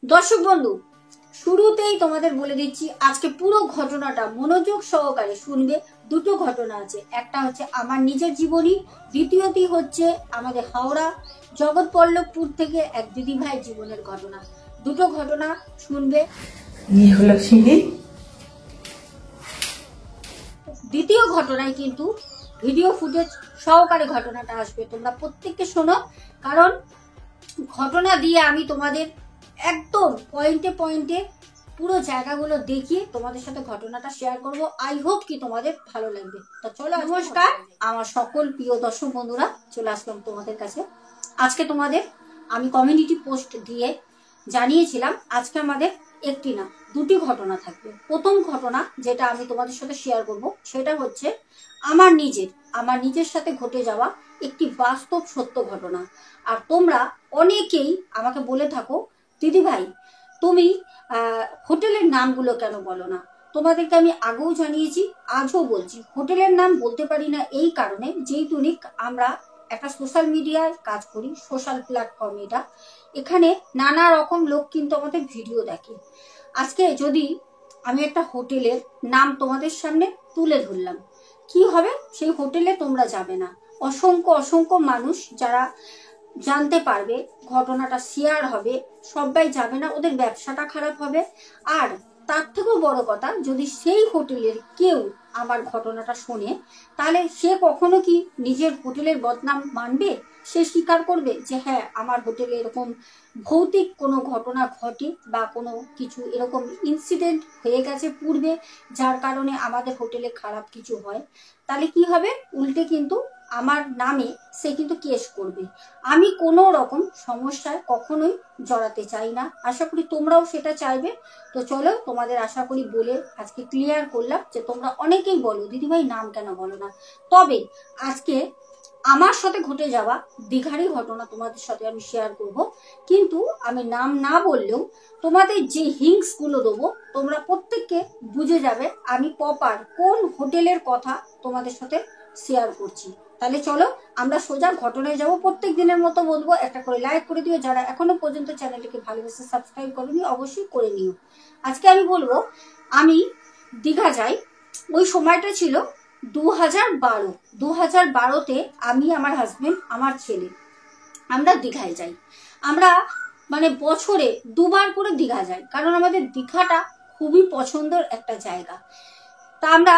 দর্শক বন্ধু, শুরুতেই তোমাদের বলে দিচ্ছি আজকে পুরো ঘটনাটা মনোযোগ সহকারে শুনবে। দুটো ঘটনা আছে, একটা হচ্ছে আমার নিজের জীবনী, দ্বিতীয়টি হচ্ছে আমাদের হাওড়া জগৎবল্লভপুর থেকে এক দিদি ভাইয়ের জীবনের ঘটনা। দুটো ঘটনা শুনবে। দ্বিতীয় ঘটনায় কিন্তু ভিডিও ফুটেজ সহকারে ঘটনাটা আসবে, তোমরা প্রত্যেককে শোনো, কারণ ঘটনা দিয়ে আমি তোমাদের একদম পয়েন্টে পয়েন্টে পুরো জায়গাগুলো দেখিয়ে তোমাদের সাথে ঘটনাটা শেয়ার করব। আই হোপ কি তোমাদের ভালো লাগবে। তো চলো, নমস্কার আমার সকল প্রিয় দর্শক বন্ধুরা, চলে আসলাম তোমাদের কাছে। আজকে তোমাদের আমি কমিউনিটি পোস্ট দিয়ে জানিয়েছিলাম আজকে আমাদের একটি না দুটি ঘটনা থাকবে। প্রথম ঘটনা যেটা আমি তোমাদের সাথে শেয়ার করব সেটা হচ্ছে আমার নিজের সাথে ঘটে যাওয়া একটি বাস্তব সত্য ঘটনা। আর তোমরা অনেকেই আমাকে বলে থাকো, দিদি ভাই তুমি হোটেলের নামগুলো কেন বলো না? তোমাদেরকে আমি আগেও জানিয়েছি, আজও বলছি, হোটেলের নাম বলতে পারি না এই কারণে, যেহেতু আমরা একটা সোশ্যাল মিডিয়ায় কাজ করি, সোশ্যাল প্ল্যাটফর্ম এটা, এখানে নানা রকম লোক কিন্তু আমাদের ভিডিও দেখে। আজকে যদি আমি একটা হোটেলের নাম তোমাদের সামনে তুলে ধরলাম, কি হবে? সেই হোটেলে তোমরা যাবে না। অসংখ্য অসংখ্য মানুষ যারা জানতে পারবে, ঘটনাটা শেয়ার হবে, সবাই যাবে না, ওদের ব্যবসাটা খারাপ হবে। আর তার থেকেও বড় কথা, যদি সেই হোটেলের কেউ আমার ঘটনাটা শোনে, তাহলে সে কখনো কি নিজের হোটেলের বদনাম মানবে? সে স্বীকার করবে যে হ্যাঁ, আমার হোটেলে এরকম ভৌতিক কোনো ঘটনা ঘটে বা কোনো কিছু এরকম ইনসিডেন্ট হয়ে গেছে পূর্বে, যার কারণে আমাদের হোটেলে খারাপ কিছু হয়? তাহলে কি হবে? উল্টে কিন্তু আমার নামে সে কিন্তু কেস করবে। আমি কোনো রকম সমস্যায় কখনোই জড়াতে চাই না, আশা করি তোমরাও সেটা চাইবে। তো চলো, তোমাদের আশা করি বলে আজকে ক্লিয়ার করলাম যে তোমরা অনেকেই বলো দিদিভাই নাম কেন বলো না। তবে আজকে আমার সাথে ঘটে যাওয়া দীঘারই ঘটনা তোমাদের সাথে আমি শেয়ার করব, কিন্তু আমি নাম না বললেও তোমাদের যে হিংস গুলো দেবো তোমরা প্রত্যেককে বুঝে যাবে আমি প্রপার কোন হোটেলের কথা তোমাদের সাথে শেয়ার করছি। তাহলে চলো আমরা সোজা ঘটনায় যাবো। প্রত্যেক দিনের মতো বলবো, একটা করে লাইক করে দিও, যারা এখনো পর্যন্ত চ্যানেলটিকে ভালোবেসে সাবস্ক্রাইব করোনি অবশ্যই করে নিও। আজকে আমি বলবো আমি দীঘা যাই। ওই সময়টা ছিল 2012। 2012-তে আমি, আমার হাজবেন্ড, আমার ছেলে, আমরা দীঘায় যাই। আমরা মানে বছরে দুবার করে দীঘা যাই, কারণ আমাদের দীঘাটা খুবই পছন্দের একটা জায়গা। তা আমরা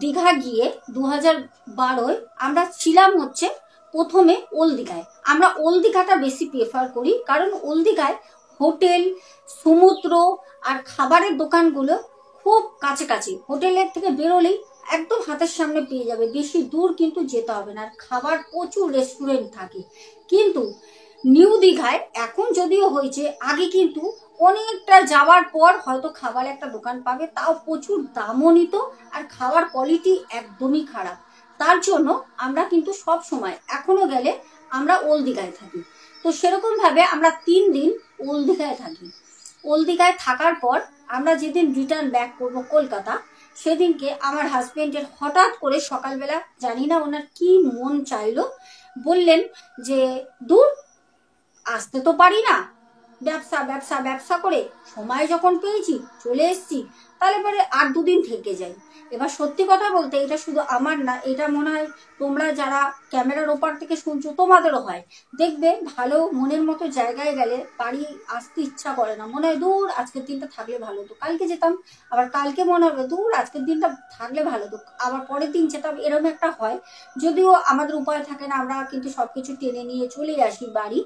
দীঘা গিয়ে 2012-য় আমরা ছিলাম হচ্ছে প্রথমে ওল্ড দীঘায়। আমরা ওল্ড দীঘাটা বেশি প্রেফার করি, কারণ ওল্ড দীঘায় হোটেল, সমুদ্র আর খাবারের দোকানগুলো খুব কাছাকাছি। হোটেলের থেকে বেরোলেই একদম হাতের সামনে পেয়ে যাবে, বেশি দূর কিন্তু যেতে হবে না। আর খাবার প্রচুর রেস্টুরেন্ট থাকে। কিন্তু নিউ দীঘায় এখন যদিও হয়েছে, আগে কিন্তু অনেকটা যাওয়ার পর হয়তো খাবার একটা দোকান পাবে, তাও প্রচুর দামও নিত আর খাওয়ার কোয়ালিটি একদমই খারাপ। তার জন্য আমরা কিন্তু সব সময় এখনো গেলে আমরা ওল্ড দীঘায় থাকি। তো সেরকম ভাবে আমরা 3 দিন ওল্ড দীঘায় থাকি। ওল্ড দীঘায় থাকার পর আমরা যেদিন রিটার্ন ব্যাক করব কলকাতা, সেদিনকে আমার হাজবেন্ডের হঠাৎ করে সকালবেলা, জানি না ওনার কি মন চাইলো, বললেন যে দূর আসতে তো পারি না, ব্যবসা ব্যবসা ব্যবসা করে সময় যখন পেয়েছি চলে এসছি, তাহলে পরে আর 2 দিন থেকে যাই। এবার সত্যি কথা বলতে এটা শুধু আমার না, এটা মনে হয় তোমরা যারা ক্যামেরার ওপার থেকে শুনছো তোমাদেরও হয়। দেখবে ভালো মনের মতো জায়গায় গেলে বাড়ি আসতে ইচ্ছা করে না, মনে হয় দূর আজকের দিনটা থাকলে ভালো হতো, কালকে যেতাম, আবার কালকে মনে হবে দূর আজকের দিনটা থাকলে ভালো হতো, আবার পরের দিন যেতাম, এরকম একটা হয়। যদিও আমাদের উপায় থাকে না, আমরা কিন্তু সবকিছু টেনে নিয়ে চলে আসি বাড়ি,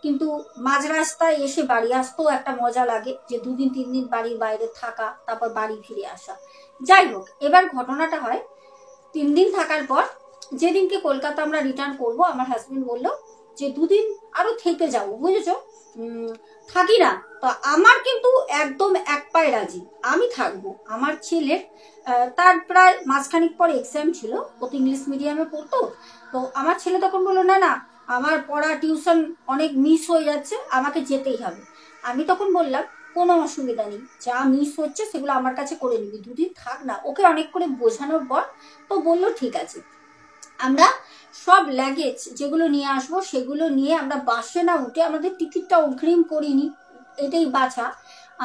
কিন্তু মাঝ রাস্তায় এসে বাড়ি আসতেও একটা মজা লাগে, যে 2 দিন 3 দিন বাড়ির বাইরে থাকা, তারপর বাড়ি ফিরে আসা। যাই হোক, এবার ঘটনাটা হয় 3 দিন থাকার পর যেদিনকে কলকাতা আমরা রিটার্ন করব, আমার হাজবেন্ড বললো যে 2 দিন আরো থেকে যাবো, বুঝেছো, থাকি না। তো আমার কিন্তু একদম এক পায়ে রাজি, আমি থাকবো। আমার ছেলের তার প্রায় মাসখানিক পর এক্সাম ছিল, ও তো ইংলিশ মিডিয়ামে পড়তো। তো আমার ছেলে তখন বললো না না, আমার পড়া টিউশন অনেক মিস হয়ে যাচ্ছে, আমাকে যেতেই হবে। আমি তখন বললাম কোনো অসুবিধা নেই, যা মিস হচ্ছে সেগুলো আমার কাছে করে নিবি, 2 দিন থাক না। ওকে অনেক করে বোঝানোর পর তো বললো ঠিক আছে। আমরা সব লাগেজ যেগুলো নিয়ে আসবো সেগুলো নিয়ে আমরা বাসে না উঠে, আমাদের টিকিটটা অগ্রিম করিনি, এটাই বাছা,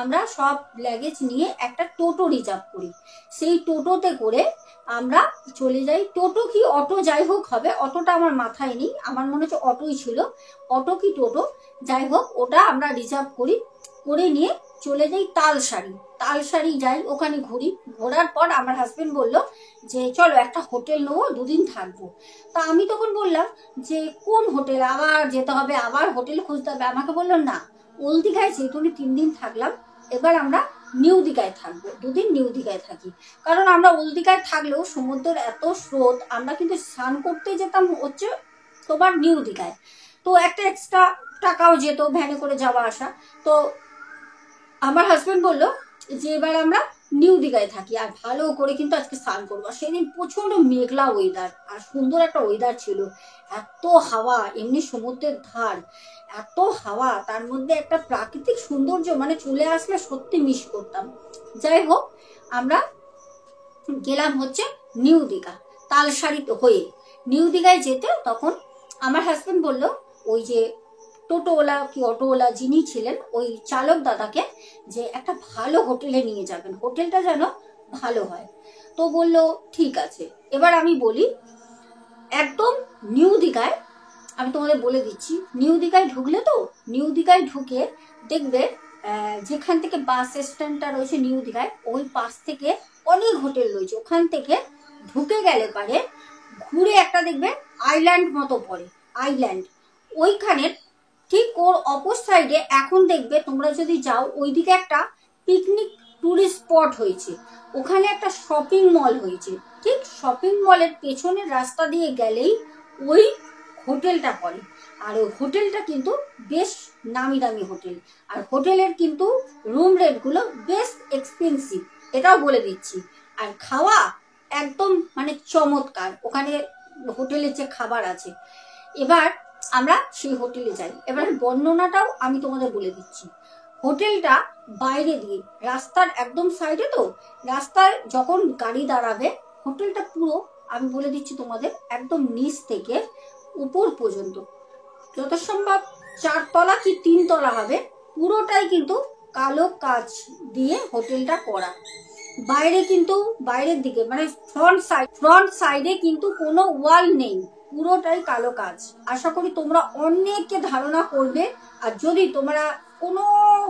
আমরা সব লাগেজ নিয়ে একটা টোটো রিজার্ভ করি। সেই টোটোতে করে আমরা চলে যাই। টোটো কি অটো যাই হোক হবে, অটোটা আমার মাথায় নেই, আমার মনে হচ্ছে অটোই ছিল, অটো কি টোটো যাই হোক, ওটা আমরা রিজার্ভ করি, করে নিয়ে চলে যাই তালসারি যাই, ওখানে ঘুরি। ঘোরার পর আমার হাজবেন্ড বলল যে চলো একটা হোটেল নেবো, 2 দিন থাকবো। তা আমি তখন বললাম যে কোন হোটেল, আবার যেতে হবে, আবার হোটেল খুঁজতে হবে। আমাকে বললো না, ওল্ড দীঘায় যেহেতু 3 দিন থাকলাম, এবার আমরা নিউ দীঘায় থাকবো, 2 দিন নিউ দীঘায় থাকি। কারণ আমরা ওল্ড দীঘায় থাকলেও সমুদ্রের এত স্রোত, আমরা কিন্তু স্নান করতে যেতাম হচ্ছে তোমার নিউ দীঘায়, তো একটা এক্সট্রা টাকাও যেত ভ্যানে করে যাওয়া আসা। তো আমার হাজবেন্ড বললো যে এবার আমরা নিউ দীঘায় থাকি, আর ভালো করে কিন্তু আজকে স্নান করবো। সেদিন প্রচন্ড মেঘলা ওয়েদার, আর সুন্দর একটা ওয়েদার ছিল, এত হাওয়া, এমনি সমুদ্রের ধার, এত হাওয়া, তার মধ্যে একটা প্রাকৃতিক সৌন্দর্য, মানে চলে আসলে সত্যি মিস করতাম। যাই হোক, আমরা গেলাম হচ্ছে নিউ দীঘা, তালসারি হয়ে নিউ দীঘায় যেতে। তখন আমার হাজবেন্ড বলল ওই যে টোটোওয়ালা কি অটোওয়ালা যিনি ছিলেন, ওই চালক দাদাকে যে একটা ভালো হোটেলে নিয়ে যাবেন, হোটেলটা যেন ভালো হয়। তো বলল ঠিক আছে। এবার আমি বলি, একদম নিউ দীঘায়, আমি তোমাদের বলে দিচ্ছি, নিউ দীঘায় ঢুকলে তো, নিউ দীঘায় ঢুকে দেখবে যেখান থেকে বাস স্ট্যান্ডটা রয়েছে নিউ দীঘায়, ওই পাশ থেকে অনেক হোটেল রয়েছে, ওখান থেকে ঢুকে গেলে পারে ঘুরে একটা দেখবে আইল্যান্ড মতো পড়ে, আইল্যান্ড, ওইখানের ঠিক ওর অপর সাইডে এখন দেখবে তোমরা যদি যাও, ওইদিকে একটা পিকনিক টুরিস্ট স্পট হয়েছে, ওখানে একটা শপিং মল হয়েছে, ঠিক শপিং মলের পেছনের রাস্তা দিয়ে গেলেই ওই হোটেলটা পড়ে। আর ওই হোটেলটা কিন্তু বেশ নামি দামি হোটেল, আর হোটেলের কিন্তু রুম রেটগুলো বেশ এক্সপেন্সিভ, এটাও বলে দিচ্ছি। আর খাওয়া একদম মানে চমৎকার, ওখানে হোটেলের যে খাবার আছে। এবার আমরা সেই হোটেলে যাই, এবার বর্ণনাটাও আমি তোমাদের বলে দিচ্ছি। হোটেলটা বাইরে দিয়ে, রাস্তার একদম সাইডে, তো রাস্তায় যখন গাড়ি দাঁড়াবে, হোটেলটা পুরো আমি বলে দিচ্ছি তোমাদের, একদম নিচ থেকে উপর পর্যন্ত, যত সম্ভব 4 তলা কি 3 তলা হবে, পুরোটাই কিন্তু কালো কাচ দিয়ে হোটেলটা করা। বাইরে কিন্তু বাইরের দিকে মানে ফ্রন্ট সাইডে কিন্তু কোনো ওয়াল নেই, পুরোটাই কালো কাজ। আশা করি তোমরা অনেকে ধারণা করবে, আর যদি তোমরা কোনো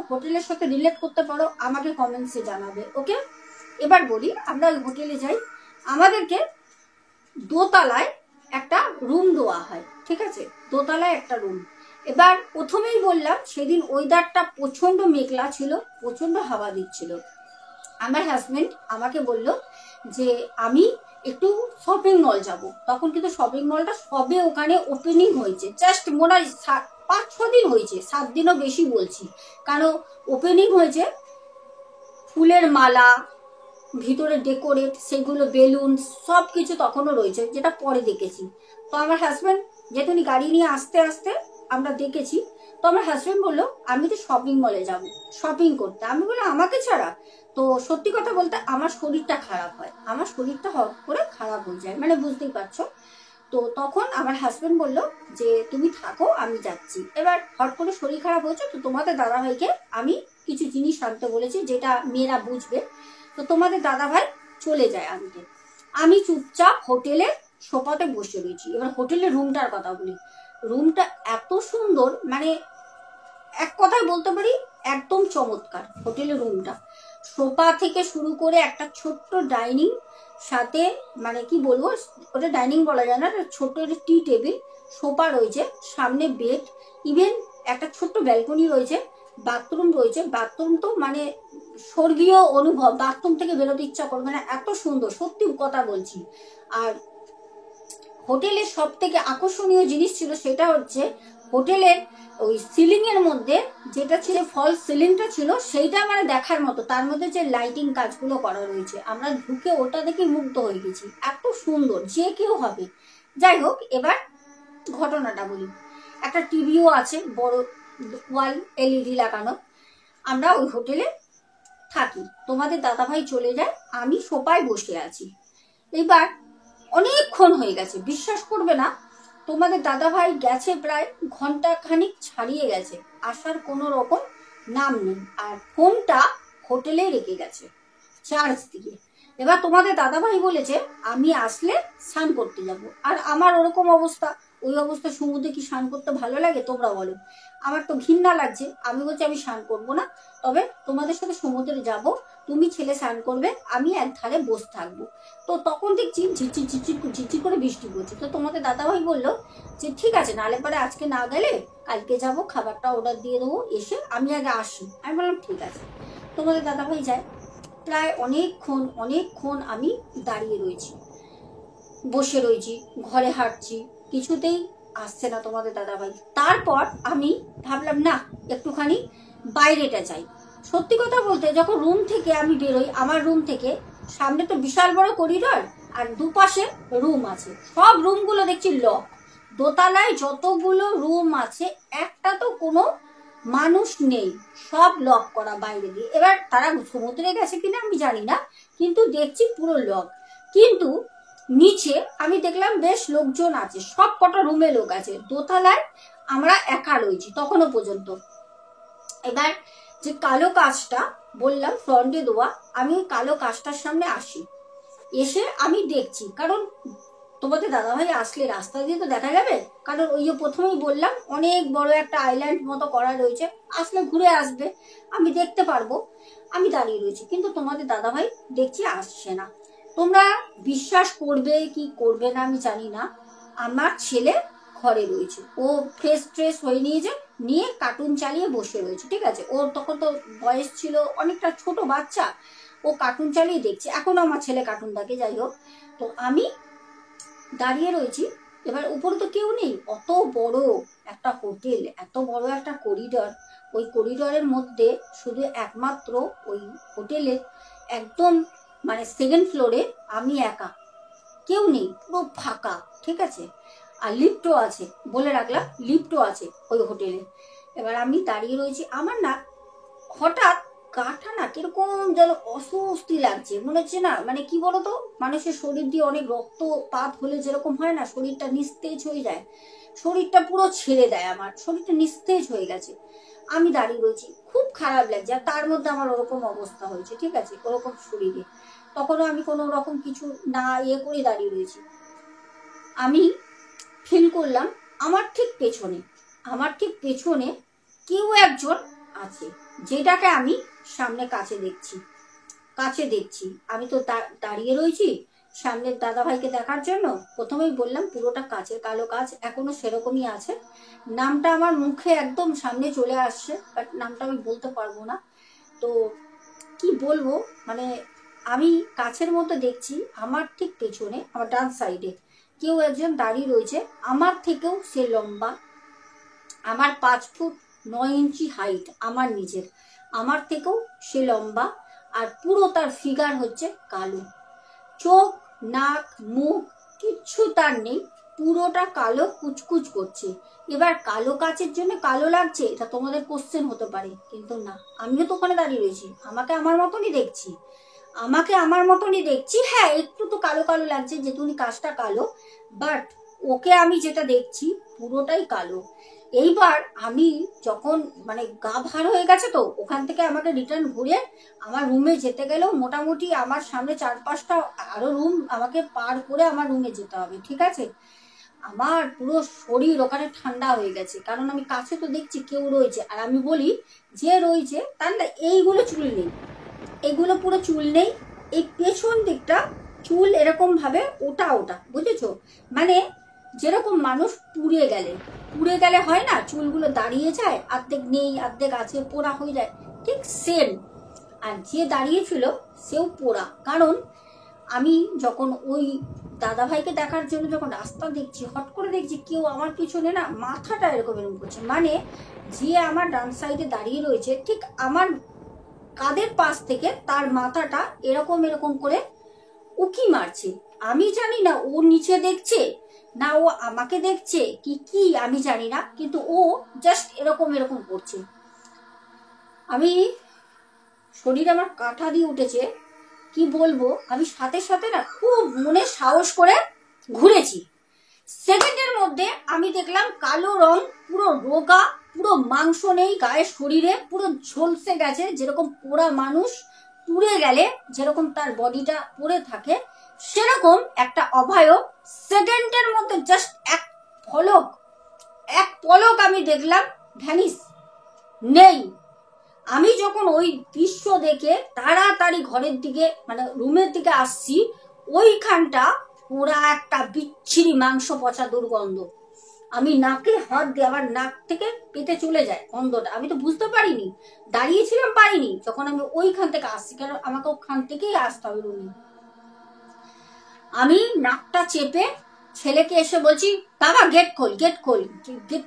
হোটেলের সাথে রিলেট করতে পারো আমাকে কমেন্টসে জানাবে, ওকে। এবার বলি, আমরা ওই হোটেলে যাই, আমাদেরকে দোতলায় একটা রুম দেওয়া হয়, ঠিক আছে, দোতলায় একটা রুম। এবার প্রথমেই বললাম সেদিন ওয়েদারটা প্রচন্ড মেঘলা ছিল, প্রচন্ড হাওয়া দিচ্ছিল। আমার হাজবেন্ড আমাকে বলল যে আমি একটু শপিং মল যাব, তখন কিন্তু শপিং মলটা সবে ওখানে ওপেনিং হয়েছে, জাস্ট মনে হয় 5-6 দিন হয়েছে, 7 দিনও বেশি বলছি, কারণ ওপেনিং হয়েছে। ফুলের মালা, ভিতরে ডেকোরেট, সেগুলো বেলুন সব কিছু তখনও রয়েছে, যেটা পরে দেখেছি। তো আমার হাজব্যান্ড যেহেতু গাড়ি নিয়ে আস্তে আস্তে আমরা দেখেছি, তো আমার হাজব্যান্ড বললো আমি তো শপিং মলে যাব শপিং করতে। আমি বললাম আমাকে ছাড়া? তো সত্যি কথা বলতে আমার শরীরটা খারাপ হয়, আমার শরীরটা হট করে খারাপ হয়ে যায়, মানে বুঝতেই পারছো। তো তখন আমার হাজব্যান্ড বললো যে তুমি থাকো, আমি যাচ্ছি। এবার হট করে শরীর খারাপ হয়েছে, তো তোমাদের দাদাভাইকে আমি কিছু জিনিস আনতে বলেছি, যেটা মেয়েরা বুঝবে। তো তোমাদের দাদাভাই চলে যায় আনতে, আমি চুপচাপ হোটেলে সোফাতে বসে রয়েছি। এবার হোটেলের রুমটার কথা বলি, রুমটা এত সুন্দর, মানে এক কথায় বলতে পারি একদম চমৎকার হোটেলের রুমটা। সোফা থেকে শুরু করে একটা ছোট্ট ডাইনিং, সাথে মানে কি বলবো, ওটা ডাইনিং বলা যায় না, ছোট্ট একটা টি টেবিল, সোফা রয়েছে, সামনে বেড, ইভেন একটা ছোট্ট ব্যালকনি রয়েছে, বাথরুম রয়েছে। বাথরুম তো মানে স্বর্গীয় অনুভব, বাথরুম থেকে বেরোতে ইচ্ছা করবে না, এত সুন্দর, সত্যি কথা বলছি। আর হোটেলের সব থেকে আকর্ষণীয় জিনিস ছিল সেটা হচ্ছে হোটেলের ওই সিলিং এর মধ্যে যেটা ছিল ফলস সিলিংটা ছিল, সেইটা মানে দেখার মতো, তার মধ্যে যে লাইটিং কাজগুলো করা রয়েছে, আমরা ঢুকে ওটা দেখে মুগ্ধ হয়ে গেছি, এত সুন্দর, যে কেউ হবে। যাই হোক, এবার ঘটনাটা বলি। একটা টিভিও আছে, বড় ওয়াল এলইডি লাগানো। আমরা ওই হোটেলে থাকি, তোমাদের দাদাভাই চলে যায়, আমি সোফায় বসে আছি। এবার অনেকক্ষণ হয়ে গেছে, বিশ্বাস করবে না, তোমাদের দাদাভাই গেছে প্রায় ঘন্টা খানিক ছাড়িয়ে গেছে, আসার কোনো রকম নাম নেই, আর ফোনটা হোটেলে রেখে গেছে চার্জ দিয়ে। এবার তোমাদের দাদাভাই বলেছে আমি আসলে স্নান করতে যাব, আর আমার ওরকম অবস্থা, ওই অবস্থা সমুদ্রে কি স্নান করতে ভালো লাগে তোমরা বলো? আমার তো ঘৃণা লাগছে। আমি বলছি আমি স্নান করবো না, তবে তোমাদের সাথে সমুদ্রে যাব, তুমি ছেলে স্নান করবে, আমি এক ধারে বসে থাকবো। তো তখন দেখছি ঝিরঝির ঝিরঝির ঝিরঝির করে বৃষ্টি পড়ছে। তো তোমাদের দাদাভাই বললো যে ঠিক আছে, নালে পরে আজকে না গেলে কালকে যাব, খাবারটা অর্ডার দিয়ে দেবো, এসে আমি আগে আসি। আমি বললাম ঠিক আছে। তোমাদের দাদাভাই যায়। প্রায় অনেকক্ষণ আমি দাঁড়িয়ে রয়েছি, বসে রয়েছি, ঘরে হাঁটছি, কিছুতেই আসছে না তোমাদের দাদাভাই। তারপর আমি ভাবলাম না, একটুখানি বাইরেটা যাই। সত্যি কথা বলতে যখন রুম থেকে আমি বেরোই, আমার রুম থেকে সামনে তো বিশাল বড় করিডর, আর দুপাশে রুম আছে, সব রুমগুলো দেখছি লক। দোতলায় যতগুলো রুম আছে একটা তো কোনো মানুষ নেই, সব লক করা বাইরে দিয়ে। এবার তারা সমুদ্রে গেছে কিনা আমি জানি না, কিন্তু দেখছি পুরো লক। কিন্তু নিচে আমি দেখলাম বেশ লোকজন আছে, সব কটা রুমে লোক আছে, দোতলায় আমরা একা রয়েছি তখনও পর্যন্ত। এবার যে কালো কাজটা বললাম ফ্রন্টে দেওয়া, আমি ওই কালো কাজটার সামনে আসি, এসে আমি দেখছি, কারণ তোমাদের দাদাভাই আসলে রাস্তা দিয়ে তো দেখা যাবে, কারণ ওই যে প্রথমেই বললাম অনেক বড় একটা আইল্যান্ড মতো করা রয়েছে, আসলে ঘুরে আসবে, আমি দেখতে পারবো। আমি দাঁড়িয়ে রয়েছি, কিন্তু তোমাদের দাদাভাই দেখছি আসছে না। তোমরা বিশ্বাস করবে কি করবে না আমি জানি না, আমার ছেলে ঘরে রয়েছে, ও ফ্রেশ হয়ে নিয়ে কার্টুন চালিয়ে বসে রয়েছে, ঠিক আছে। ওর তখন তো বয়স ছিল, অনেকটা ছোট বাচ্চা, ও কার্টুন চালিয়ে দেখছে, এখনো আমার ছেলে কার্টুন দেখে, যাই হোক। তো আমি দাঁড়িয়ে রয়েছি, এবার উপরে তো কেউ নেই, অত বড় একটা হোটেল, এত বড় একটা করিডর, ওই করিডরের মধ্যে শুধু একমাত্র ওই হোটেলের একদম মানে সেকেন্ড ফ্লোরে আমি একা, কেউ নেই, পুরো ফাঁকা, ঠিক আছে। আর লিফটও আছে, বলে রাখলাম লিফটও আছে ওই হোটেলে। এবার আমি দাঁড়িয়ে রয়েছি, আমার না হঠাৎ গাটা না কিরকম যেন অস্বস্তি লাগছে, মনে হচ্ছে না, মানে কি বলতো, মানুষের শরীর দিয়ে অনেক রক্তপাত হলে যেরকম হয় না, শরীরটা নিস্তেজ হয়ে যায়, শরীরটা পুরো ছেড়ে দেয়, আমার শরীরটা নিস্তেজ হয়ে গেছে। আমি দাঁড়িয়ে রয়েছি, খুব খারাপ লাগছে, আর তার মধ্যে আমার ওরকম অবস্থা হয়েছে, ঠিক আছে, ওরকম শরীরে। তখনও আমি কোনো রকম কিছু না করে দাঁড়িয়ে রয়েছি। আমি ফিল করলাম আমার ঠিক পেছনে কেউ একজন আছে, যেটাকে আমি সামনে কাছে দেখছি। আমি তো দাঁড়িয়ে রয়েছি সামনের দাদাভাইকে দেখার জন্য। প্রথমেই বললাম পুরোটা কাচের, কালো কাচ, এখনো সেরকমই আছে। নামটা আমার মুখে একদম সামনে চলে আসছে, বাট নামটা আমি বলতে পারবো না। তো কি বলবো, মানে আমি কাছের মধ্যে দেখছি আমার ঠিক পেছনে, আমার ডান সাইডে কেউ একজন দাঁড়িয়ে রয়েছে, আমার থেকেও সে লম্বা, আমার 5 ফুট 9 ইঞ্চি হাইট, আমার নিজের, আমার থেকেও সে লম্বা, আর পুরো তার ফিগার হচ্ছে কালো, চোখ নাক মুখ কিচ্ছু তার নেই, পুরোটা কালো কুচকুচ করছে। এবার কালো কাচের জন্য কালো লাগছে এটা তোমাদের কোশ্চেন হতে পারে, কিন্তু না, আমিও তো ওখানে দাঁড়িয়ে রয়েছি, আমাকে আমার মতনই দেখছি, হ্যাঁ একটু তো কালো কালো লাগছে যেহেতু কাজটা কালো, বাট ওকে আমি যেটা দেখছি পুরোটাই কালো। এইবার আমি যখন মানে গা ভার হয়ে গেছে, তো ওখান থেকে আমাকে রিটার্ন ঘুরে আমার রুমে যেতে গেলেও মোটামুটি আমার সামনে 4-5টা আরো রুম আমাকে পার করে আমার রুমে যেতে হবে, ঠিক আছে। আমার পুরো শরীর ওখানে ঠান্ডা হয়ে গেছে, কারণ আমি কাছে তো দেখছি কেউ রয়েছে, আর আমি বলি যে রয়েছে তার না এইগুলো চুল নেই, এগুলো পুরো চুল নেই, এই পেছন দিকটা চুল এরকম ভাবে ওটা বুঝেছো, মানে যেরকম মানুষ পুড়ে গেলে হয় না, চুলগুলো দাঁড়িয়ে যায়, অর্ধেক নেই অর্ধেক আছে, পোড়া হয়ে যায়, ঠিক সেম। আর যে দাঁড়িয়েছিল সেও পোড়া, কারণ আমি যখন ওই দাদাভাইকে দেখার জন্য যখন রাস্তা দেখছি, হট করে দেখছি কেউ আমার পিছনে না মাথাটা এরকম করছে, মানে যে আমার ডান সাইডে দাঁড়িয়ে রয়েছে ঠিক আমার কাঁধের পাশ থেকে তার মাথাটা এরকম করে উকি মারছে। আমি জানি না ও নিচে দেখছে না ও আমাকে দেখছে কি আমি জানি না, কিন্তু ও জাস্ট এরকম করছে। আমি শরীর আমার কাঁটা দিয়ে উঠেছে, কি বলবো, আমি সাথে না খুব মনে সাহস করে ঘুরেছি। সেকেন্ডের মধ্যে আমি দেখলাম কালো রং, পুরো রোগা, পুরো মাংস নেই গায়ে, শরীরে পুরো ঝলসে গেছে, যেরকম পোড়া মানুষ পুড়ে গেলে যেরকম তার বডিটা পড়ে থাকে, সেরকম একটা অভয়ব সেকেন্ডের মধ্যে জাস্ট এক পলক আমি দেখলাম ভ্যানিস নেই। আমি যখন ওই দৃশ্য দেখে তাড়াতাড়ি ঘরের দিকে মানে রুমের দিকে আসছি, ওইখানটা পুরা একটা বিচ্ছিরি মাংস পচা দুর্গন্ধ। আমি নাকে হাত দিয়ে আমার নাক থেকে পেটে চলে যায় গন্ধটা, আমি তো বুঝতে পারিনি, দাঁড়িয়েছিলাম পারিনি যখন আমি ওইখান থেকে আসছি, কারণ আমাকে ওখান থেকেই আসতে হবে রুমে। আমি নাকটা চেপে ছেলেকে এসে বলছি, বাবা গেট খোল, গেট খোল, গেট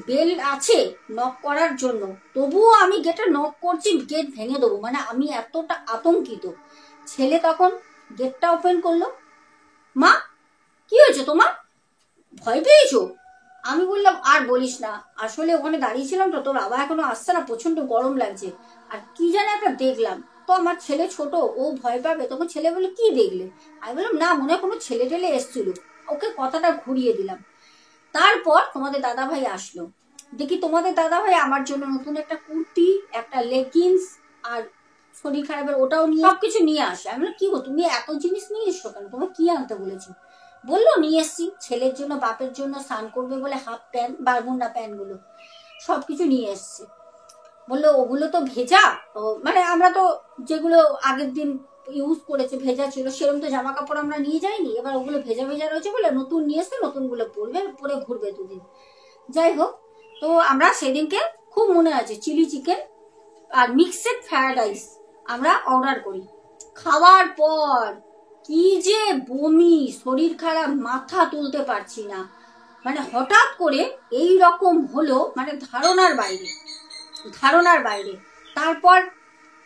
বেল আছে নক করার জন্য, তবুও আমি গেটে নক করছি, গেট ভেঙে দেবো, মানে আমি এতটা আতঙ্কিত। ছেলে তখন গেটটা ওপেন করলো। মা কি হয়েছে তোমার, ভয় পেয়েছো? আমি বললাম আর বলিস না, আসলে ওখানে দাঁড়িয়েছিলাম তো, তোর বাবা এখনো আসছে না, প্রচন্ড গরম লাগছে, আর কি জানি একটা দেখলাম। তো আমার ছেলে ছোট, ও ভয় পাবে, তখন ছেলে বলে কি দেখলে? আমি বললাম না, মনে হয় কোনো ছেলে টেলে এসছিল। ওকে কথাটা ঘুরিয়ে দিলাম। তারপর তোমাদের দাদা ভাই আসলো, দেখি তোমাদের দাদা ভাই আমার জন্য নতুন একটা কুর্তি, একটা লেগিংস, আর শরীর খারাপের ওটাও নিয়ে সবকিছু নিয়ে আসে। আমি বললাম কি গো, তুমি এত জিনিস নিয়ে এসছো কেন, তোমার কি আনতে বলেছি? বললো নিয়ে এসছি ছেলের জন্য, বাপের জন্য স্নান করবে বলে হাফ প্যান্ট, বারমুন্ডা প্যান্ট গুলো সবকিছু নিয়ে এসছে। বললো ওগুলো তো ভেজা, মানে আমরা তো যেগুলো আগের দিন ইউজ করেছে ভেজা ছিল, সেরকম তো জামা কাপড় আমরা নিয়ে যাইনি, এবার ওগুলো ভেজা ভেজা রয়েছে বলে নতুন নিয়ে এসছে, নতুন গুলো পরবে, পরে ঘুরবে দুদিন। যাই হোক, তো আমরা সেদিনকে খুব মনে আছে চিলি চিকেন আর মিক্সড ফ্রাইড রাইস আমরা অর্ডার করি। খাওয়ার পর কি যে বমি, শরীর খারাপ, মাথা তুলতে পারছি না, মানে হঠাৎ করে এই রকম হলো, মানে ধারণার বাইরে, ধারণার বাইরে। তারপর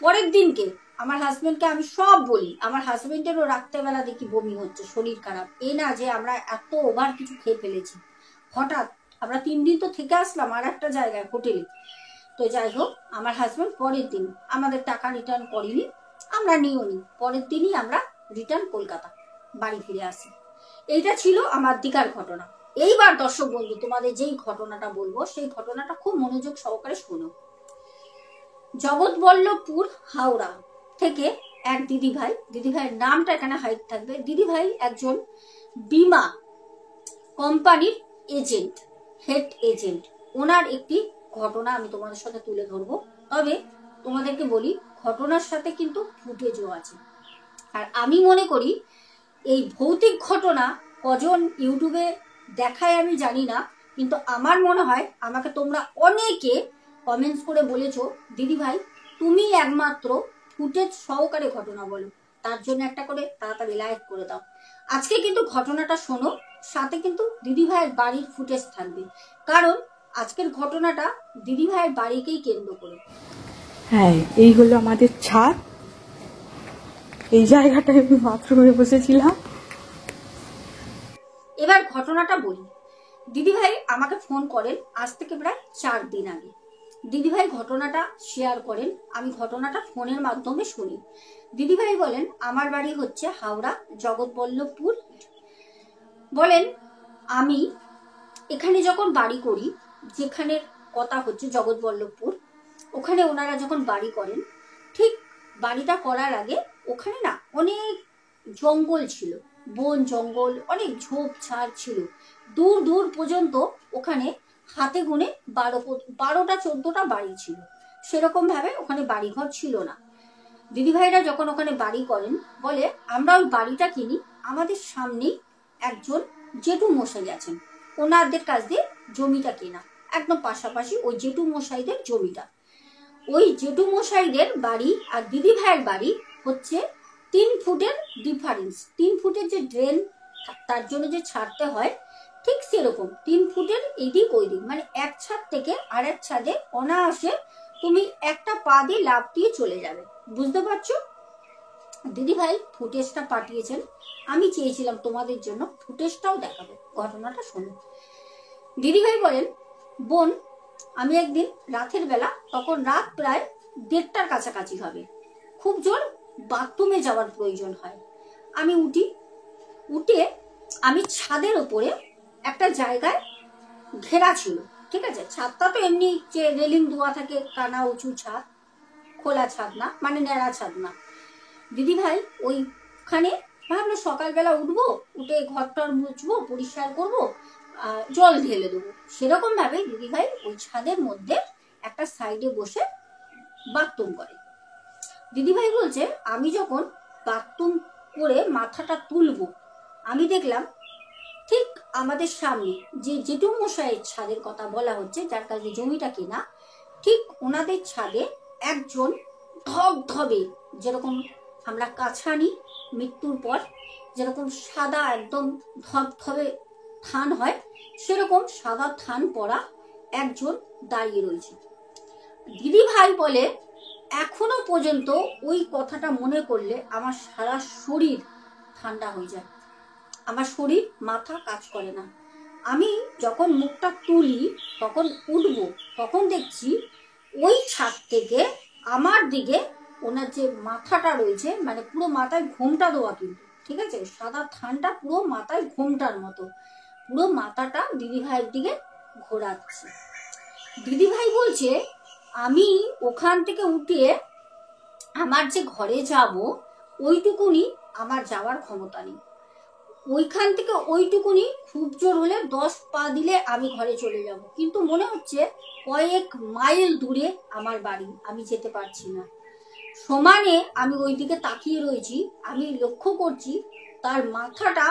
পরের দিনকে আমার হাজবেন্ডকে আমি সব বলি, আমার হাজবেন্ডেরও রাত্রেবেলা দেখি বমি হচ্ছে, শরীর খারাপ। এই না যে আমরা এত ওভার কিছু খেয়ে ফেলেছি, হঠাৎ আমরা 3 দিন তো থেকে আসলাম আর একটা জায়গায় হোটেলে। তো যাই হোক, আমার হাজবেন্ড পরের দিন আমাদের টাকা রিটার্ন করেনি, আমরা নিও নি, পরের দিনই আমরা রিটার্ন কলকাতা বাড়ি ফিরে আসি। এইটা ছিল আমার দিকার ঘটনা। এইবার দর্শক বন্ধু, তোমাদের যেই ঘটনাটা বলবো সেই ঘটনাটা খুব মনোযোগ সহকারে শোনো। জগৎবল্লভপুর হাওড়া থেকে এক দিদিভাই, দিদিভাইয়ের নামটা এখানে হাইড থাকবে, দিদিভাই একজন বীমা কোম্পানির এজেন্ট, হেড এজেন্ট। ওনার একটি ঘটনা আমি তোমাদের সাথে তুলে ধরবো, তবে তোমাদেরকে বলি ঘটনার সাথে কিন্তু ফুটেজও আছে। আর আমি মনে করি এই ভৌতিক ঘটনা কজন ইউটিউবে দেখায় আমি জানি না, কিন্তু আমার মনে হয় আমাকে তোমরা অনেকে কমেন্টস করে বলেছো দিদি ভাই তুমি একমাত্র ফুটেজ সহকারে ঘটনা বলো, তার জন্য একটা করে তাড়াতাড়ি লাইক করে দাও। আজকে কিন্তু ঘটনাটা শোনো, সাথে কিন্তু দিদি ভাইয়ের বাড়ির ফুটেজ থাকবে, কারণ আজকের ঘটনাটা দিদি ভাইয়ের বাড়িকেই কেন্দ্র করে। হ্যাঁ, এই হলো আমাদের ছাদ। এই জায়গাটায় আমি বাথরুমে বসেছিলাম। এবার ঘটনাটা বলি। দিদিভাই আমাকে ফোন করেন আজ থেকে প্রায় 4 দিন আগে। দিদিভাই ঘটনাটা শেয়ার করেন, আমি ঘটনাটা ফোনের মাধ্যমে শুনি। দিদিভাই বলেন আমার বাড়ি হচ্ছে হাওড়া জগৎবল্লভপুর। বলেন আমি এখানে যখন বাড়ি করি, যেখানে কথা হচ্ছে জগৎবল্লভপুর, ওখানে ওনারা যখন বাড়ি করেন, ঠিক বাড়িটা করার আগে ওখানে না অনেক জঙ্গল ছিল, বন জঙ্গল, অনেক ঝোপঝাড় ছিল, দূর দূর পর্যন্ত ওখানে হাতে গুনে 12টা 14টা বাড়ি ছিল। সেরকম ভাবে ওখানে বাড়িঘর ছিল না। দিদিভাইরা যখন ওখানে বাড়ি করেন, বলে আমরা ওই বাড়িটা কিনি, আমাদের সামনেই একজন জেঠু মশাই আছেন, ওনাদের কাছ দিয়ে জমিটা কেনা, একদম পাশাপাশি ওই জেঠু মশাইদের জমিটা। ওই জেঠু মশাইদের বাড়ি আর দিদি ভাইয়ের বাড়ি হচ্ছে 3 ফুটের ডিফারেন্স। 3 ফুটের যে ড্রেন তার জন্য যে ছাড়তে হয়, ঠিক সেরকম 3 ফুটের এদিক ওইদিক, মানে এক ছাদ থেকে আরেক ছাদে অনায়াসে তুমি একটা পা দিয়ে লাফ দিয়ে চলে যাবে, বুঝতে পারছো? দিদি ভাই ফুটেজটা পাঠিয়েছেন, আমি চেয়েছিলাম তোমাদের জন্য ফুটেজটাও দেখাবো, ঘটনাটা শোনো। দিদি ভাই বলেন বোন আমি একদিন রাতের বেলা, তখন রাত প্রায় 1:30টার কাছাকাছি হবে, খুব জোর বাথরুমে যাওয়ার প্রয়োজন হয়। আমি উঠে আমি ছাদের ওপরে একটা জায়গায় ঘেরা ছিল, ঠিক আছে, ছাদটা তো এমনি যে রেলিং দেওয়া থাকে কানা উঁচু ছাদ, খোলা ছাদ না, মানে ন্যাড়া ছাদ না। দিদিভাই ওইখানে ভাবলো সকালবেলা উঠবো, উঠে ঘরটর মুছবো, পরিষ্কার করবো, জল ঢেলে দেবো। সেরকম ভাবে দিদিভাই ওই ছাদের মধ্যে একটা সাইডে বসে বাথরুম করে। দিদিভাই বলছে আমি যখন বাথরুম করে মাথাটা তুলবো, আমি দেখলাম ঠিক আমাদের সামনে যে জেঠু মশাইয়ের ছাদের কথা বলা হচ্ছে, যার কাছে জমিটা কেনা, ঠিক ওনাদের ছাদে একজন ধবধবে, যেরকম আমরা কাছা নিই মৃত্যুর পর যেরকম সাদা একদম ধবধবে থান হয়, সেরকম সাদা থান পরা একজন দাঁড়িয়ে রয়েছে। দিদি ভাই বলে এখনো পর্যন্ত ওই কথাটা মনে করলে আমার সারা শরীর ঠান্ডা হয়ে যায়, আমার শরীর মাথা কাজ করে না। আমি যখন মুখটা তুলি তখন উঠবো, তখন দেখছি ওই ছাদ থেকে আমার দিকে ওনার যে মাথাটা রয়েছে, মানে পুরো মাথায় ঘোমটা দেওয়া, কিন্তু ঠিক আছে, সাদা থানটা পুরো মাথায় ঘোমটার মতো, পুরো মাথাটা দিদিভাইয়ের দিকে ঘোরাচ্ছে। দিদিভাই বলছে আমি ওখান থেকে উঠে আমার যে ঘরে যাব ওইটুকুনি আমার যাওয়ার ক্ষমতা নেই, ওইখান থেকে ওইটুকুনি খুব জোর হলে 10 পা দিলে আমি ঘরে চলে যাব, কিন্তু মনে হচ্ছে কয়েক মাইল দূরে আমার বাড়ি, আমি যেতে পারছি না। সমানে আমি ওইদিকে তাকিয়ে রয়েছি, আমি লক্ষ্য করছি তার মাথাটা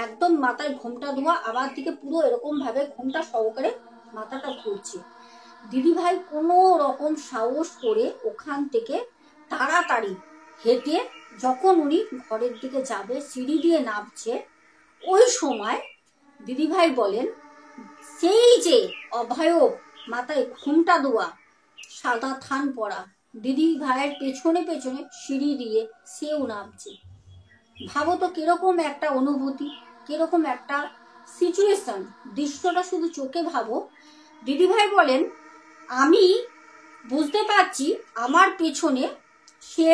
একদম মাথায় ঘোমটা দেওয়া, আমার দিকে পুরো এরকম ভাবে ঘোমটা সহকারে মাথাটা ঘুরছে। দিদিভাই কোনো রকম সাহস করে ওখান থেকে তাড়াতাড়ি হেঁটে যখন উনি ঘরের দিকে যাবে, সিঁড়ি দিয়ে নামছে, ওই সময় দিদিভাই বলেন সেই যে অভয়ব মাথায় ঘুমটা দেওয়া সাদা থান পরা দিদি ভাইয়ের পেছনে পেছনে সিঁড়ি দিয়ে সেও নামছে। ভাবো তো কিরকম একটা অনুভূতি, কিরকম একটা সিচুয়েশন, দৃশ্যটা শুধু চোখে ভাবো। দিদিভাই বলেন আমি বুঝতে পারছি আমার পেছনে সে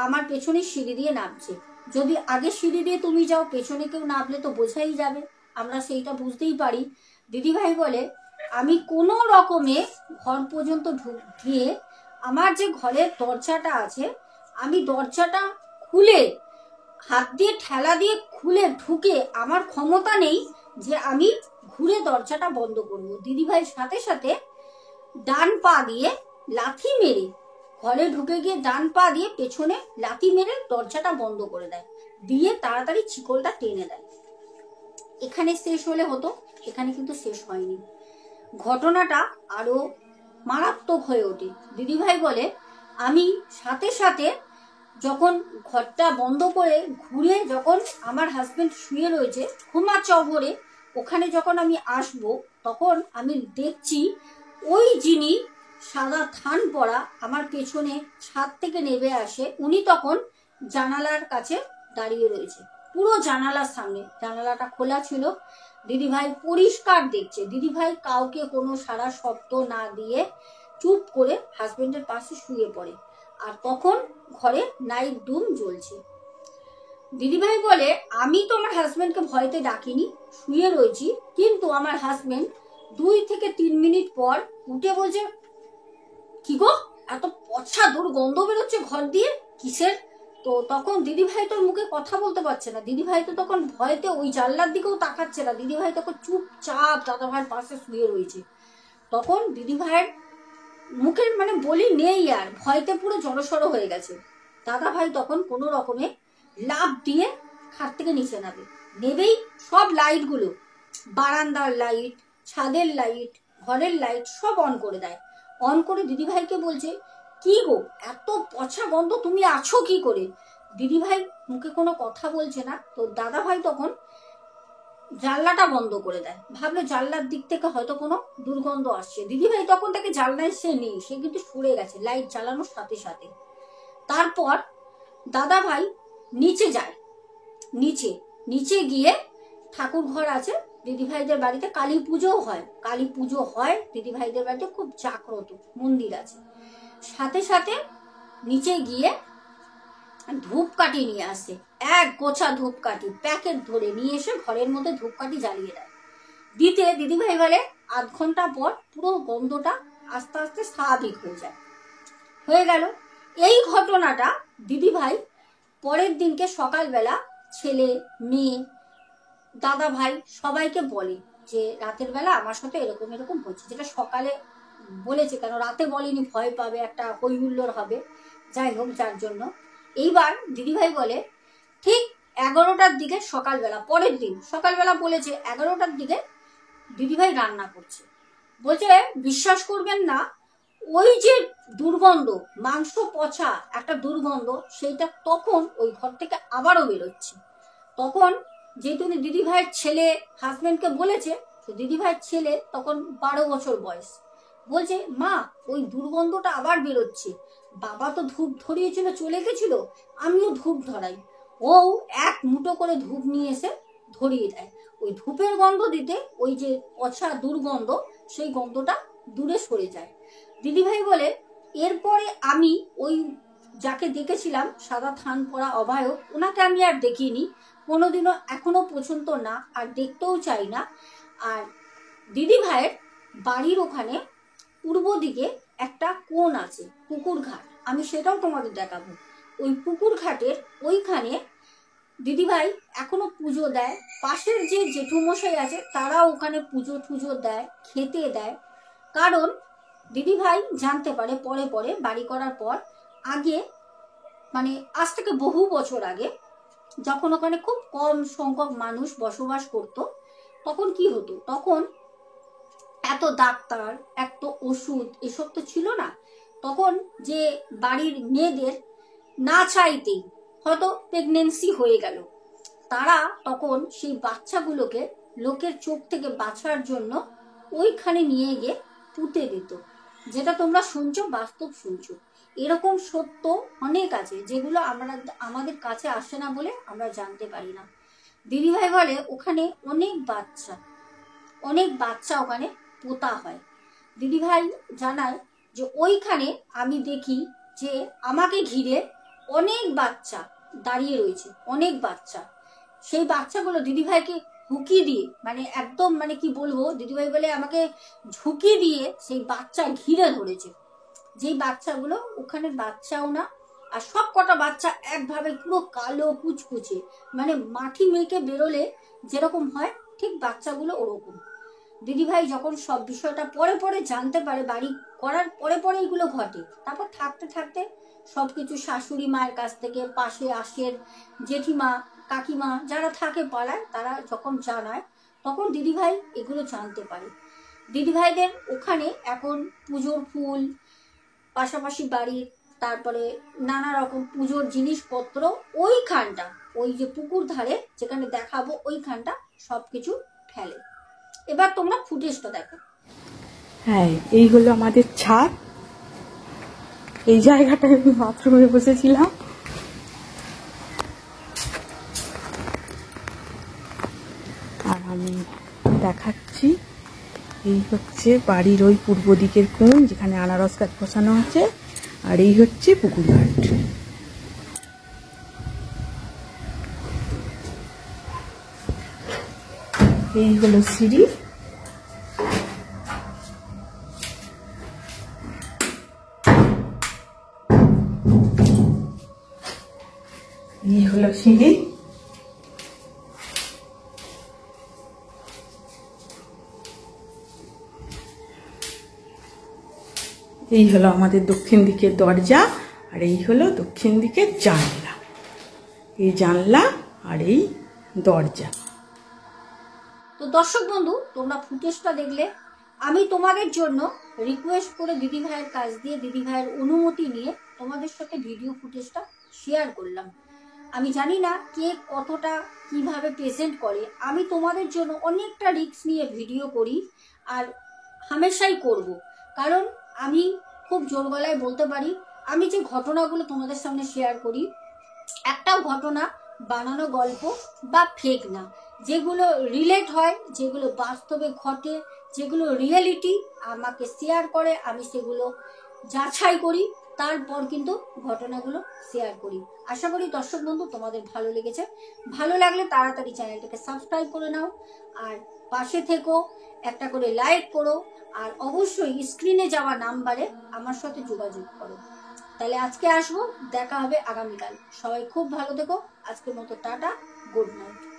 আমার পেছনে সিঁড়ি দিয়ে নামছে, যদি আগে সিঁড়ি দিয়ে তুমি যাও পেছনে কেউ নামলে তো বোঝাই যাবে, আমরা সেইটা বুঝতেই পারি। দিদিভাই বলে আমি কোনো রকমে ঘর পর্যন্ত গিয়ে আমার যে ঘরের দরজাটা আছে, আমি দরজাটা খুলে হাত দিয়ে ঠেলা দিয়ে খুলে ঢুকে আমার ক্ষমতা নেই যে আমি ঘুরে দরজাটা বন্ধ করব। দিদিভাই সাথে সাথে ডান পা দিয়ে লাথি মেরে ঘরে ঢুকে গিয়ে ডান পা দিয়ে পেছনে লাথি মেরে দরজাটা বন্ধ করে দেয়, দিয়ে তাড়াতাড়ি চিকলটা টেনে দেয়। এখানে শেষ হলে হতো, এখানে কিন্তু শেষ হয়নি, ঘটনাটা আরো মারাত্মক হয়ে ওঠে। দিদিভাই বলে আমি সাথে সাথে যখন ঘরটা বন্ধ করে ঘুরে যখন আমার হাজবেন্ড শুয়ে রয়েছে ঘুমা চবরে, ওখানে যখন আমি আসব তখন আমি দেখছি ওই যিনি সাদা থান পরা আমার পেছনে ছাদ থেকে নেমে আসে, উনি তখন জানালার কাছে দাঁড়িয়ে রয়েছে, পুরো জানালার সামনে, জানালাটা খোলা ছিল। দিদিভাই পরিষ্কার দেখছে, দিদিভাই কাউকে কোনো সারা শব্দ না দিয়ে চুপ করে হাজবেন্ডের পাশে শুয়ে পড়ে, আর তখন ঘরে নাইট ডুম জ্বলছে। দিদিভাই বলে আমি তো আমার হাজবেন্ডকে ভয়তে ডাকিনি, শুয়ে রয়েছি, কিন্তু আমার হাজবেন্ড 2 থেকে 3 মিনিট পর উঠে বলছে কি গো এত পচা দুর্গন্ধ বেরোচ্ছে ঘর দিয়ে, কিসের? তো তখন দিদিভাই তোর মুখে কথা বলতে পারছে না, দিদিভাই তো তখন ভয়তে ওই জানলার দিকেও তাকাচ্ছে না, দিদিভাই তখন চুপচাপ দাদাভাইয়ের পাশে শুয়ে রয়েছে। তখন দিদিভাইয়ের মুখের মানে বলি নেই, আর ভয়তে পুরো জড়সড় হয়ে গেছে। দাদাভাই তখন কোনো রকমে লাফ দিয়ে খাট থেকে নিচে নামে, নেবেই সব লাইটগুলো, বারান্দার লাইট, ছাদের লাইট, ঘরের লাইট সব অন করে দেয়। অন করে দিদিভাইকে বলছে কি গো এত পচা গন্ধ, তুমি আছো কি করে? দিদিভাই মুখে কোনো কথা বলছে না। তো দাদাভাই তখন জানলাটা বন্ধ করে দেয়, ভাবলো জানলার দিক থেকে হয়তো কোনো দুর্গন্ধ আসছে। দিদিভাই তখন তাকে জানলায় সে নেই, সে কিন্তু সরে গেছে লাইট জ্বালানোর সাথে সাথে। তারপর দাদাভাই নিচে যায়, নিচে গিয়ে ঠাকুর ঘর আছে দিদিভাইদের বাড়িতে, কালী পুজো হয় দিদিভাইদের বাড়িতে, খুব জাগ্রত মন্দির আছে। সাথে সাথে নিচে গিয়ে ধূপকাঠি নিয়ে আসে, এক গোছা ধূপকাঠি প্যাকেট ধরে নিয়ে এসে ঘরের মধ্যে ধূপকাঠি জ্বালিয়ে দেয়। দিদিভাই বলে আধ ঘন্টা পর পুরো গন্ধটা আস্তে আস্তে স্বাভাবিক হয়ে গেল। এই ঘটনাটা দিদিভাই পরের দিনকে সকালবেলা ছেলে, মেয়ে, দাদা ভাই সবাইকে বলে যে রাতের বেলা আমার সাথে এরকম এরকম হচ্ছে, যেটা সকালে বলেছে, কেন রাতে বলেনি, ভয় পাবে, একটা হই হুল্লোড় হবে, যাই হোক যার জন্য। এইবার দিদিভাই বলে ঠিক 11টার দিকে সকালবেলা, পরের দিন সকালবেলা বলেছে 11টার দিকে দিদিভাই রান্না করছে। বলছে বিশ্বাস করবেন না, ওই যে দুর্গন্ধ, মাংস পচা একটা দুর্গন্ধ, সেইটা তখন ওই ঘর থেকে আবারও বেরোচ্ছে। তখন যেহেতু দিদিভাইয়ের ছেলে হাজবেন্ডকে বলেছে, তো দিদিভাইয়ের ছেলে তখন 12 বছর বয়স, বলছে মা ওই দুর্গন্ধটা আবার বেরোচ্ছে, বাবা তো ধূপ ধরিয়েছিল চলে গেছিল, আমিও ধূপ ধরাই। ও এক মুঠো করে ধূপ নিয়ে এসে ধরিয়ে দেয়। ওই ধূপের গন্ধ দিতে ওই যে পচা দুর্গন্ধ, সেই গন্ধটা দূরে সরে যায়। দিদিভাই বলে এরপরে আমি ওই যাকে দেখেছিলাম সাদা থান পরা অভায়ক, ওনাকে আমি আর দেখিনি কোনোদিনও, এখনো পর্যন্ত না, আর দেখতেও চাই না। আর দিদিভাইয়ের বাড়ির ওখানে পূর্ব দিকে একটা কোণ আছে, পুকুর ঘাট, আমি সেটাও তোমাদের দেখাবো। ওই পুকুর ঘাটের ওইখানে দিদিভাই এখনো পুজো দেয়। পাশের যে জেঠুমশাই আছে তারা ওখানে পুজো টুজো দেয়, খেতে দেয়। কারণ দিদিভাই জানতে পারে পরে পরে বাড়ি করার পর, আগে মানে আজ থেকে বহু বছর আগে যখন ওখানে খুব কম সংখ্যক মানুষ বসবাস করত, তখন কি হতো, তখন এত ডাক্তার, এত ওষুধ এসব তো ছিল না। তখন যে বাড়ির মেয়েদের না চাইতেই হয়তো প্রেগনেন্সি হয়ে গেল, তারা তখন সেই বাচ্চাগুলোকে লোকের চোখ থেকে বাঁচার জন্য ওইখানে নিয়ে গিয়ে পুঁতে দিত। যেটা তোমরা শুনছো, বাস্তব শুনছো। এরকম সত্য অনেক আছে যেগুলো আমাদের কাছে আসে না বলে আমরা জানতে পারি না। দিদিভাই বলে ওখানে অনেক বাচ্চা ওখানে পোতা হয়। দিদিভাই জানায় যে ওইখানে আমি দেখি যে আমাকে ঘিরে অনেক বাচ্চা দাঁড়িয়ে রয়েছে, অনেক বাচ্চা। সেই বাচ্চাগুলো দিদিভাইকে হুকি দিয়ে, মানে একদম মানে কি বলবো, দিদিভাই বলে আমাকে ঝুঁকি দিয়ে সেই বাচ্চা ঘিরে ধরেছে। যেই বাচ্চাগুলো ওখানের বাচ্চাও না, আর সব কটা বাচ্চা একভাবে পুরো কালো কুচকুচে, মানে মাটি মেখে বেরোলে যেরকম হয় ঠিক বাচ্চাগুলো ওরকম। দিদিভাই যখন সব বিষয়টা পরে পরে জানতে পারে, বাড়ি করার পরে পরে এগুলো ঘটে, তারপর থাকতে থাকতে সবকিছু শাশুড়ি মায়ের কাছ থেকে, পাশে আসের জেঠিমা, কাকিমা যারা থাকে পাড়ায়, তারা যখন জানায়, তখন দিদিভাই এগুলো জানতে পারে। দিদিভাইদের ওখানে এখন পুজোর ফুল, পাশাপাশি বাড়ির, তারপরে নানা রকম পুজোর জিনিসপত্র, ওইখানটা, ওই যে পুকুর ধারে যেখানে দেখাবো ওইখানটা সবকিছু ফেলে। এবার তোমরা ফুটেজটা দেখো। হ্যাঁ, এই হলো আমাদের ছাদ। এই জায়গাটায় আমি বাথরুমে বসেছিলাম। আর আমি দেখাচ্ছি, এই হচ্ছে বাড়ির ওই পূর্ব দিকের কোণ যেখানে আনারস গাছ বসানো আছে, আর এই হচ্ছে পুকুর ঘাট। এই হলো সিঁড়ি। এই হলো সিঁড়ি। এই হলো আমাদের দক্ষিণ দিকের দরজা, আর এই হলো দক্ষিণ দিকের জানলা। এই জানলা আর এই দরজা। তো দর্শক বন্ধু, তোমরা ফুটেজটা দেখলে। আমি তোমাদের জন্য রিকোয়েস্ট করে দিদিভাইয়ের কাছ দিয়ে, দিদিভাইয়ের অনুমতি নিয়ে তোমাদের সাথে ভিডিও ফুটেজটা শেয়ার করলাম। আমি জানি না কে কতটা কিভাবে প্রেজেন্ট করে। আমি তোমাদের জন্য অনেকটা রিস্ক নিয়ে ভিডিও করি, আর হামেশাই করব। কারণ আমি খুব জোর গলায় বলতে পারি, আমি যে ঘটনাগুলো তোমাদের সামনে শেয়ার করি, একটাও ঘটনা বানানো গল্প বা ফেক না। যেগুলো রিলেট হয়, যেগুলো বাস্তবে ঘটে, যেগুলো রিয়েলিটি আমাকে শেয়ার করে, আমি সেগুলো যাচাই করি, তারপর কিন্তু ঘটনাগুলো শেয়ার করি। আশা করি দর্শক বন্ধু তোমাদের ভালো লেগেছে। ভালো লাগলে তাড়াতাড়ি চ্যানেলটাকে সাবস্ক্রাইব করে নাও, আর পাশে থেকো, একটা করে লাইক করো, আর অবশ্যই স্ক্রিনে যাওয়া নাম্বারে আমার সাথে যোগাযোগ করো। তাহলে আজকে আসবো, দেখা হবে আগামীকাল। সবাই খুব ভালো থেকো। আজকের মতো টাটা, গুড নাইট।